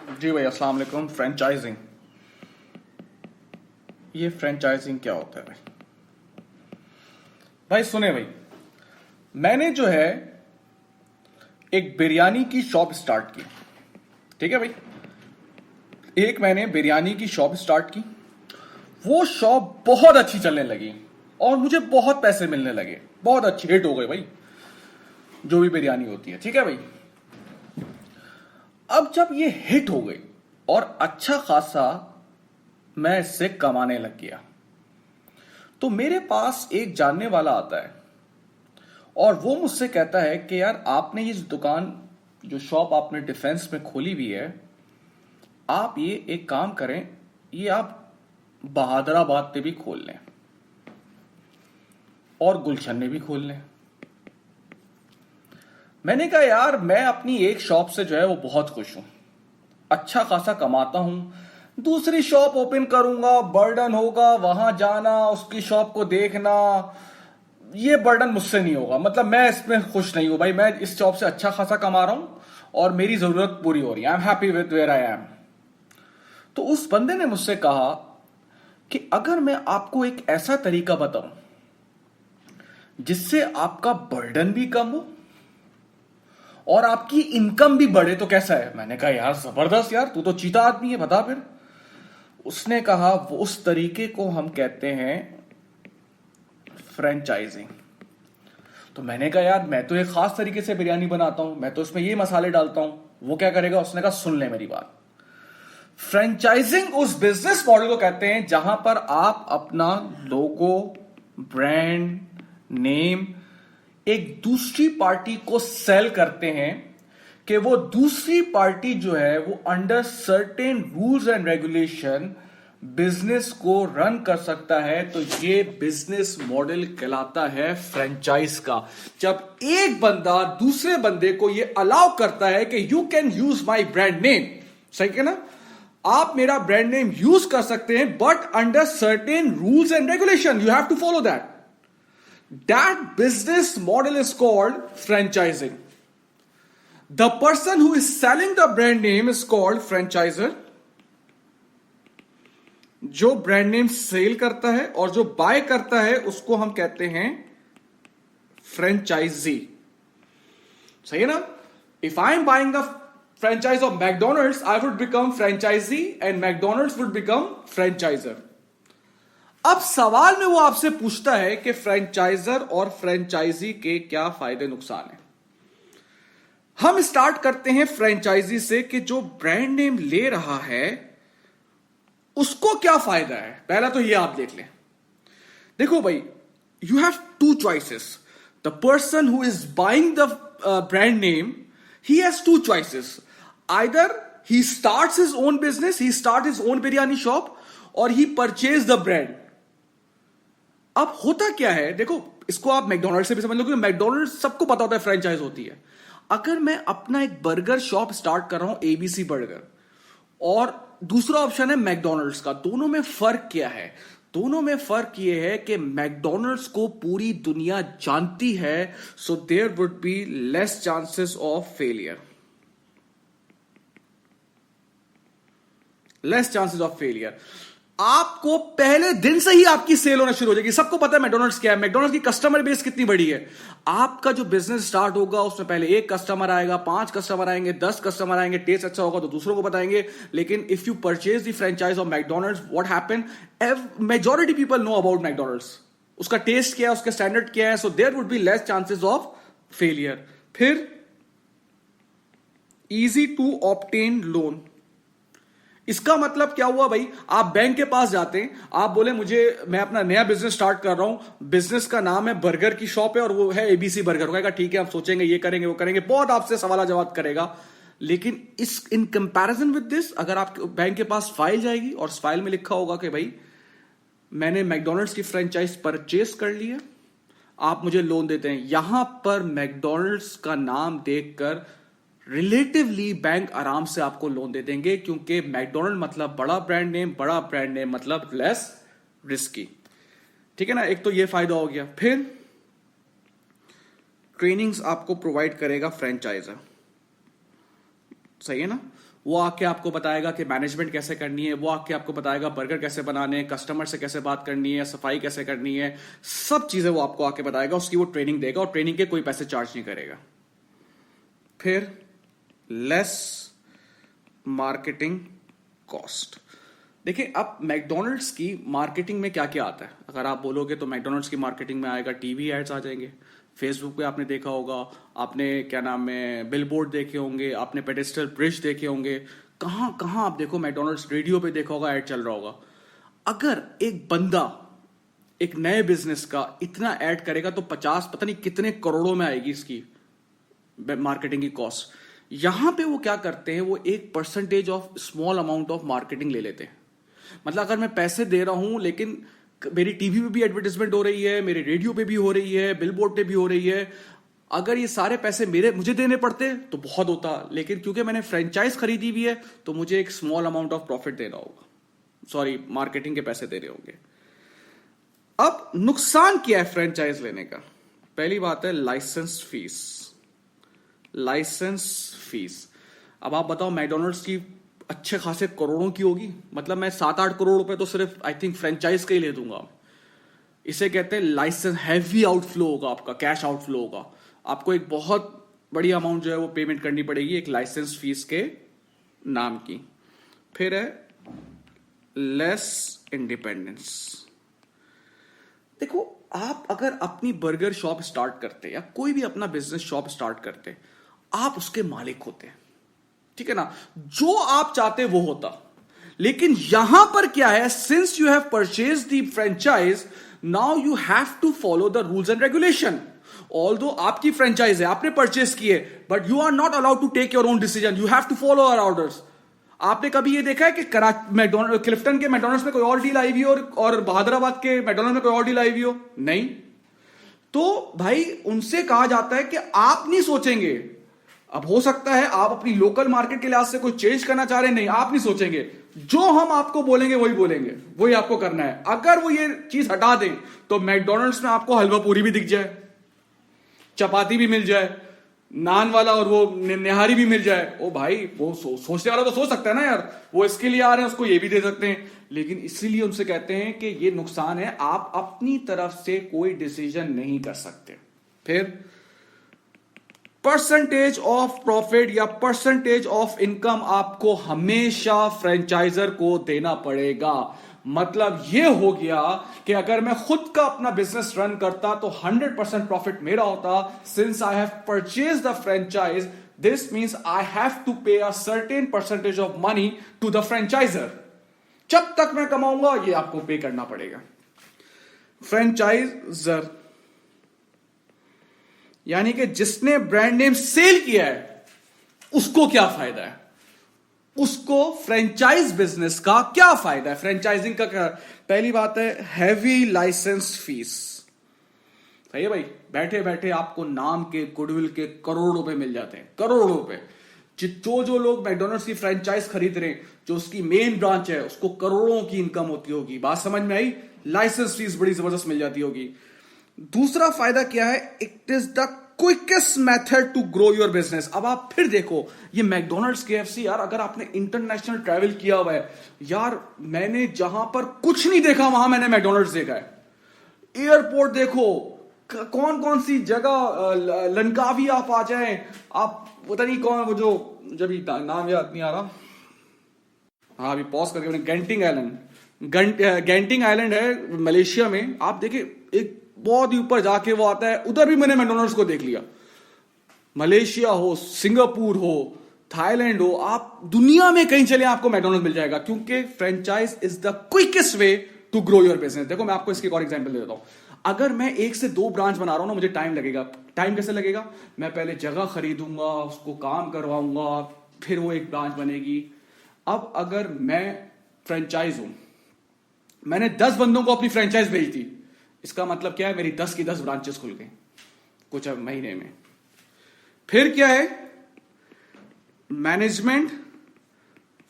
जी भाई, अस्सलाम वालेकुम। फ्रेंचाइजिंग, ये फ्रेंचाइजिंग क्या होता है भाई? भाई सुने भाई, मैंने जो है एक बिरयानी की शॉप स्टार्ट की। ठीक है भाई, एक मैंने बिरयानी की शॉप स्टार्ट की। वो शॉप बहुत अच्छी चलने लगी और मुझे बहुत पैसे मिलने लगे। बहुत अच्छी हिट हो गई भाई, जो भी बिरयानी होती है। ठीक है भाई, अब जब ये हिट हो गई और अच्छा खासा मैं इससे कमाने लग गया, तो मेरे पास एक जानने वाला आता है और वो मुझसे कहता है कि यार, आपने ये दुकान, जो शॉप आपने डिफेंस में खोली हुई है, आप ये एक काम करें, ये आप बहादुराबाद पे भी खोल लें और गुलशन में भी खोल लें। मैंने कहा यार, मैं अपनी एक शॉप से जो है वो बहुत खुश हूं, अच्छा खासा कमाता हूं। दूसरी शॉप ओपन करूंगा, बर्डन होगा, वहां जाना, उसकी शॉप को देखना, ये बर्डन मुझसे नहीं होगा। मतलब मैं इसमें खुश नहीं हूं भाई। मैं इस जॉब से अच्छा खासा कमा रहा हूं और मेरी जरूरत पूरी हो रही है। I am happy with where I am. तो उस बंदे ने मुझसे कहा कि अगर मैं आपको एक ऐसा तरीका बताऊं जिससे आपका बर्डन भी कम हो और आपकी इनकम भी बढ़े, तो कैसा है? मैंने कहा यार जबरदस्त यार, तू तो चीता आदमी है, बता फिर। उसने कहा वो उस तरीके को हम कहते हैं फ्रेंचाइजिंग। तो मैंने कहा यार, मैं तो एक खास तरीके से बिरयानी बनाता हूं, मैं तो इसमें ये मसाले डालता हूं। वो क्या करेगा? उसने कहा सुन ले मेरी बात, फ्रेंचाइजिंग उस बिजनेस मॉडल को कहते हैं जहां पर आप अपना लोगो, ब्रांड नेम एक दूसरी पार्टी को सेल करते हैं कि वो दूसरी पार्टी जो है वो under certain rules and regulation business को रन कर सकता है। तो ये बिजनेस मॉडल कहलाता है फ्रेंचाइज का। जब एक बंदा दूसरे बंदे को ये अलाउ करता है कि you can use my brand name, सही है ना, आप मेरा ब्रांड नेम यूज कर सकते हैं, but under certain rules and regulation you have to follow that. That business model is called franchising. The person who is selling the brand name is called franchiser. जो brand name sell करता है और जो bye करता है उसको हम कहते हैं फ्रेंचाइजी। सही है ना? If I am buying the franchise of McDonald's, I would become franchisee and McDonald's would become franchiser. अब सवाल में वो आपसे पूछता है कि फ्रेंचाइजर और फ्रेंचाइजी के क्या फायदे नुकसान है। हम स्टार्ट करते हैं फ्रेंचाइजी से कि जो ब्रांड नेम ले रहा है उसको क्या फायदा है। पहला तो ये आप देख लें। देखो भाई, you have two choices. The person who is buying the brand name, he has two choices. Either he starts his own business, he starts his own biryani shop, or he purchase the brand. अब होता क्या है, देखो, इसको आप McDonald से भी समझ लो, क्योंकि मैकडोनल्ड सबको पता होता है फ्रेंचाइज होती है। अगर मैं अपना एक बर्गर शॉप स्टार्ट कर रहा हूं, एबीसी बर्गर, और दूसरा ऑप्शन है मैकडोनल्ड्स का, दोनों में फर्क क्या है? दोनों में फर्क यह है कि मैकडोनल्ड्स को पूरी दुनिया जानती है, so there would be less chances of failure. Less chances of failure. आपको पहले दिन से ही आपकी सेल होना शुरू हो जाएगी। सबको पता है मैकडोनल्ड्स क्या है, मैकडोनल्ड्स की कस्टमर बेस कितनी बड़ी है। आपका जो बिजनेस स्टार्ट होगा उसमें पहले एक कस्टमर आएगा, 5 कस्टमर आएंगे, 10 कस्टमर आएंगे, टेस्ट अच्छा होगा तो दूसरों को बताएंगे। लेकिन if you purchase the franchise of McDonald's, what happen, majority people know about McDonald's, उसका टेस्ट क्या है, उसके स्टैंडर्ड क्या है, so there would be less chances of failure. फिर इजी टू ऑब्टेन लोन। इसका मतलब क्या हुआ भाई? आप बैंक के पास जाते हैं, आप बोले मैं अपना नया बिजनेस स्टार्ट कर रहा हूं, बिजनेस का नाम है बर्गर की शॉप है और वो है एबीसी बर्गर। कहेगा ठीक है, आप सोचेंगे ये करेंगे वो करेंगे, बहुत आपसे सवाल जवाब करेगा। लेकिन इस इन कंपैरिजन विद दिस, अगर आप बैंक के पास फाइल जाएगी और उस फाइल में लिखा होगा कि भाई मैंने मैकडोनल्ड्स की फ्रेंचाइज परचेज कर ली है, आप मुझे लोन देते हैं, यहां पर मैकडोनल्ड्स का नाम देखकर रिलेटिवली बैंक आराम से आपको लोन दे देंगे, क्योंकि मैकडोनल्ड मतलब बड़ा ब्रांड नेम, बड़ा ब्रांड नेम मतलब लेस रिस्की। ठीक है ना? एक तो ये फायदा हो गया। फिर ट्रेनिंग्स आपको प्रोवाइड करेगा फ्रेंचाइजर, सही है ना? वो आके आपको बताएगा कि मैनेजमेंट कैसे करनी है, वो आके आपको बताएगा बर्गर कैसे बनाने हैं, कस्टमर से कैसे बात करनी है, सफाई कैसे करनी है, सब चीजें वो आपको आके बताएगा, उसकी वो ट्रेनिंग देगा और ट्रेनिंग के कोई पैसे चार्ज नहीं करेगा। फिर लेस मार्केटिंग कॉस्ट। देखिए, अब मैकडोनल्ड्स की मार्केटिंग में क्या क्या आता है, अगर आप बोलोगे तो मैकडोनल्ड्स की मार्केटिंग में आएगा टीवी एड्स आ जाएंगे, फेसबुक पे आपने देखा होगा, आपने क्या नाम है बिलबोर्ड देखे होंगे, आपने पेडेस्ट्रियल ब्रिज देखे होंगे, कहां कहां आप देखो मैकडोनल्ड्स, रेडियो पे देखा होगा, एड चल रहा होगा। अगर एक बंदा एक नए बिजनेस का इतना ऐड करेगा तो 50 पता नहीं कितने करोड़ों में आएगी इसकी मार्केटिंग की कॉस्ट। यहां पे वो क्या करते हैं, वो एक percentage of small amount of marketing ले लेते हैं। मतलब अगर मैं पैसे दे रहा हूं लेकिन मेरी टीवी पे भी एडवर्टाइजमेंट हो रही है, मेरे रेडियो पे भी हो रही है, बिलबोर्ड पे भी हो रही है, अगर ये सारे पैसे मुझे देने पड़ते तो बहुत होता, लेकिन क्योंकि मैंने फ्रेंचाइज खरीदी हुई है तो मुझे एक स्मॉल अमाउंट ऑफ प्रॉफिट देना होगा, सॉरी मार्केटिंग के पैसे देने होंगे। अब नुकसान क्या है फ्रेंचाइज लेने का? पहली बात है लाइसेंस फीस। लाइसेंस फीस, अब आप बताओ मैकडोनल्ड्स की अच्छे खासे करोड़ों की होगी, मतलब मैं 7-8 करोड़ रुपए तो सिर्फ आई थिंक फ्रेंचाइज के ही ले दूंगा। इसे कहते हैं लाइसेंस, हैवी आउटफ्लो होगा आपका, कैश आउटफ्लो होगा, आपको एक बहुत बड़ी अमाउंट जो है वो पेमेंट करनी पड़ेगी एक लाइसेंस फीस के नाम की। फिर है लेस इंडिपेंडेंस। देखो, आप अगर अपनी बर्गर शॉप स्टार्ट करते या कोई भी अपना बिजनेस शॉप स्टार्ट करते, आप उसके मालिक होते, ठीक है ना, जो आप चाहते वो होता। लेकिन यहां पर क्या है, since you have purchase the franchise, now you have to follow the rules and regulation. Although आपकी फ्रेंचाइज है, आपने परचेज किए, but you are not allowed to take your own decision, you have to follow our orders. आपने कभी ये देखा है कि क्लिफ्टन के मैकडोनल्ड्स में कोई और डील आई हुई हो और बहादुराबाद के मैकडोनल्ड्स में कोई और डील आई हुई हो? नहीं। तो भाई उनसे कहा जाता है कि आप नहीं सोचेंगे। अब हो सकता है आप अपनी लोकल मार्केट के लिहाज से कोई चेंज करना चाह रहे हैं, नहीं, आप नहीं सोचेंगे, जो हम आपको बोलेंगे वही बोलेंगे, वही आपको करना है। अगर वो ये चीज हटा दें तो मैकडोनल्ड्स में आपको हलवा पूरी भी दिख जाए, चपाती भी मिल जाए, नान वाला और वो निहारी भी मिल जाए, ओ भाई वो सोचने वाला तो सोच सकता है ना यार, वो इसके लिए आ रहे हैं उसको ये भी दे सकते हैं। लेकिन इसीलिए उनसे कहते हैं कि ये नुकसान है, आप अपनी तरफ से कोई डिसीजन नहीं कर सकते। फिर परसेंटेज ऑफ प्रॉफिट या परसेंटेज ऑफ इनकम आपको हमेशा फ्रेंचाइजर को देना पड़ेगा। मतलब यह हो गया कि अगर मैं खुद का अपना बिजनेस रन करता तो 100% प्रॉफिट मेरा होता। Since I have purchase the franchise, this means I have to pay a certain percentage of money to the franchisor. जब तक मैं कमाऊंगा ये आपको पे करना पड़ेगा। फ्रेंचाइजर यानी कि जिसने ब्रांड नेम सेल किया है उसको क्या फायदा है, उसको फ्रेंचाइज बिजनेस का क्या फायदा है, फ्रेंचाइजिंग का क्या? पहली बात है हैवी लाइसेंस फीस। सही है भाई, बैठे बैठे आपको नाम के, गुडविल के करोड़ों रुपए मिल जाते हैं, करोड़ों रुपए। जो लोग मैकडोनल्ड्स की फ्रेंचाइज खरीद रहे हैं, जो उसकी मेन ब्रांच है, उसको करोड़ों की इनकम होती होगी। बात समझ में आई? लाइसेंस फीस बड़ी जबरदस्त मिल जाती होगी। दूसरा फायदा क्या है, it is the quickest method to grow your business. अब आप फिर देखो ये मैकडोनल्ड्स, केएफसी, यार अगर आपने इंटरनेशनल ट्रैवल किया हुआ है, यार मैंने जहां पर कुछ नहीं देखा वहां मैंने मैकडोनल्ड्स देखा है। एयरपोर्ट देखो, कौन कौन सी जगह, लंकावी आप आ जाए, आप पता नहीं कौन वो जो जब नाम याद नहीं आ रहा, हाँ अभी पॉज करके, गेंटिंग आइलैंड, गेंटिंग आइलैंड है मलेशिया में। आप देखिए एक बहुत ही ऊपर जाके वो आता है, उधर भी मैंने मैकडोनल्ड्स को देख लिया। मलेशिया हो, सिंगापुर हो, थाईलैंड हो, आप दुनिया में कहीं चले आपको मैकडोनल्ड्स मिल जाएगा, क्योंकि franchise is the quickest way to grow your business. देखो मैं आपको इसकी एक और एग्जांपल दे देता हूं। अगर मैं 1 से 2 ब्रांच बना रहा हूं ना, मुझे टाइम लगेगा। टाइम कैसे लगेगा? मैं पहले जगह खरीदूंगा, उसको काम करवाऊंगा, फिर वो एक ब्रांच बनेगी। अब अगर मैं फ्रेंचाइज हूं, मैंने 10 बंदों को अपनी फ्रेंचाइज भेज दी, इसका मतलब क्या है, मेरी 10 की 10 ब्रांचेस खुल गई कुछ महीने में। फिर क्या है, मैनेजमेंट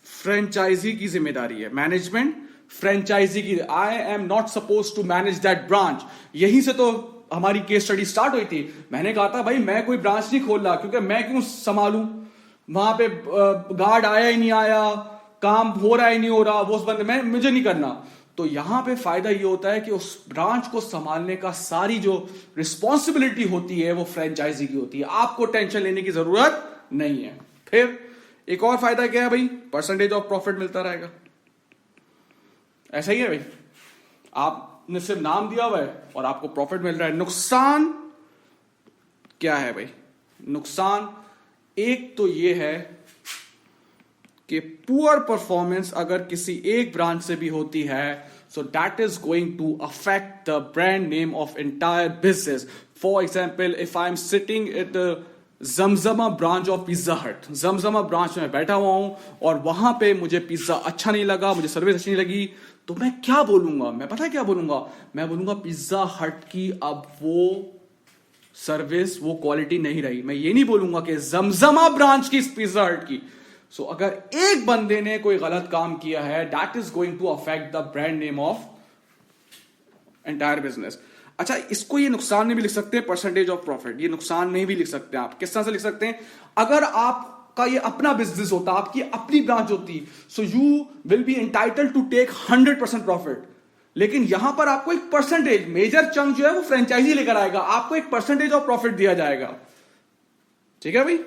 फ्रेंचाइजी की जिम्मेदारी है, मैनेजमेंट फ्रेंचाइजी की। I am not suppose to manage that branch. यहीं से तो हमारी केस स्टडी स्टार्ट हुई थी। मैंने कहा था भाई मैं कोई ब्रांच नहीं खोल रहा, क्योंकि मैं क्यों संभालूं, वहां पे गार्ड आया ही नहीं आया, काम हो रहा ही नहीं हो रहा, वो उस बंदे में मुझे नहीं करना। तो यहां पे फायदा ये होता है कि उस ब्रांच को संभालने का सारी जो रिस्पॉन्सिबिलिटी होती है वो फ्रेंचाइजी की होती है, आपको टेंशन लेने की जरूरत नहीं है। फिर एक और फायदा क्या है भाई, परसेंटेज ऑफ प्रॉफिट मिलता रहेगा। ऐसा ही है भाई, आपने सिर्फ नाम दिया हुआ है और आपको प्रॉफिट मिल रहा है। नुकसान क्या है भाई, नुकसान एक तो ये है कि पुअर परफॉर्मेंस अगर किसी एक ब्रांच से भी होती है, so that is going to affect the brand name of entire business. For example, if I am sitting at Zamzama branch of Pizza Hut, Zamzama branch में बैठा हुआ हूं और वहां पे मुझे पिज्जा अच्छा नहीं लगा, मुझे सर्विस अच्छी नहीं लगी, तो मैं क्या बोलूंगा, मैं पता है क्या बोलूंगा, मैं बोलूंगा पिज्जा हट की अब वो सर्विस, वो क्वालिटी नहीं रही। मैं ये नहीं बोलूंगा कि जमजमा ब्रांच की पिज्जा हट की। सो अगर एक बंदे ने कोई गलत काम किया है, that is going to affect the brand name of entire business. अच्छा, इसको ये नुकसान में भी लिख सकते हैं, परसेंटेज ऑफ प्रॉफिट, ये नुकसान में भी लिख सकते हैं आप। किस तरह से लिख सकते हैं, अगर आपका ये अपना बिजनेस होता, आपकी अपनी ब्रांच होती, so you will be entitled to take 100% profit. लेकिन यहां पर आपको एक परसेंटेज, मेजर चंक जो है वो फ्रेंचाइजी लेकर आएगा, आपको एक परसेंटेज ऑफ प्रॉफिट दिया जाएगा। ठीक है भाई।